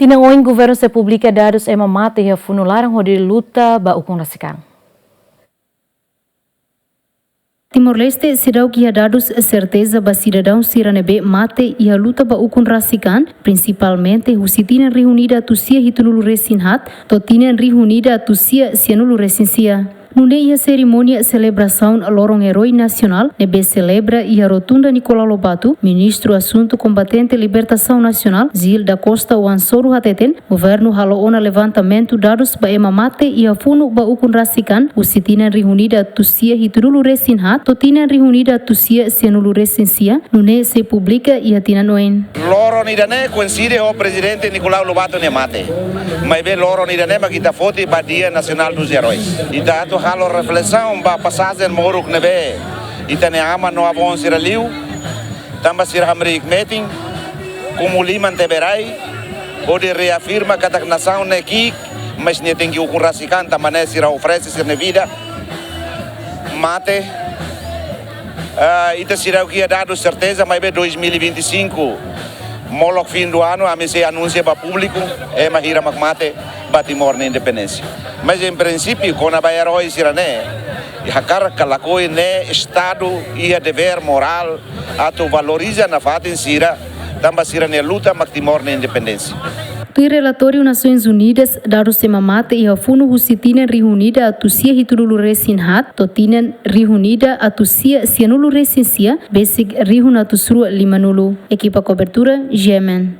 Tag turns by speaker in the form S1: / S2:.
S1: Tinangoin Governo Republika dados ema mate ya funularang hodir luta ba ukung rasikang.
S2: Timor-Leste será que ia dados certeza ba cidadão siranebe mate e a luta ba ukun rasikan, principalmente o sitinen reunida tusia hitunulu resinhat, to tinen reunida tusia sianulu resinsia. Nune ia cerimônia celebração lorong herói nacional, nebe celebra ia rotunda Nicolau Lobato, ministro assunto combatente libertação nacional, Zil da Costa Wansoro Hateten, governo haloona levantamento dados ba ema mate ia funu ba ukun rasikan, o sitinen reunida tusia hitunulu resinhat, to tinen reunida tusia sianulu resinsia, nune se publica ia tinanoen.
S3: Loro nidane coincide o presidente Nicolau Lobato ne mate. Mas bem loro nidane ma kita foto ba dia nacional dos heróis. Ita atu halo reflexão ba passagem moruk nebe. Ita ne ama no avon siraliu. Tamba sirhamrik meeting. Como liman teberai. Pode reafirma katak nação ne kik. Mas ne tem que ukun rasikan tamane sira oferece sir ne vida. Mate. Ita sirau que ia dado certeza mas bem 2025. Molok fim do ano, a MCE anuncia para o público, é uma hira mate para Timor na independência. Mas em princípio, quando a Bairro Sirané, a carga lá coi né Estado e a dever moral, a tu valoriza na fata em Sira, também Sirané luta para Timor na independência.
S2: Tu relatório Nações Unidas dados sema mate e a funu husitinen reunida a tusia hitululu resinhat, totinen reunida a tusia sianulu resinsia, basic rihuna tusru limanulu. Equipa cobertura, Gemen.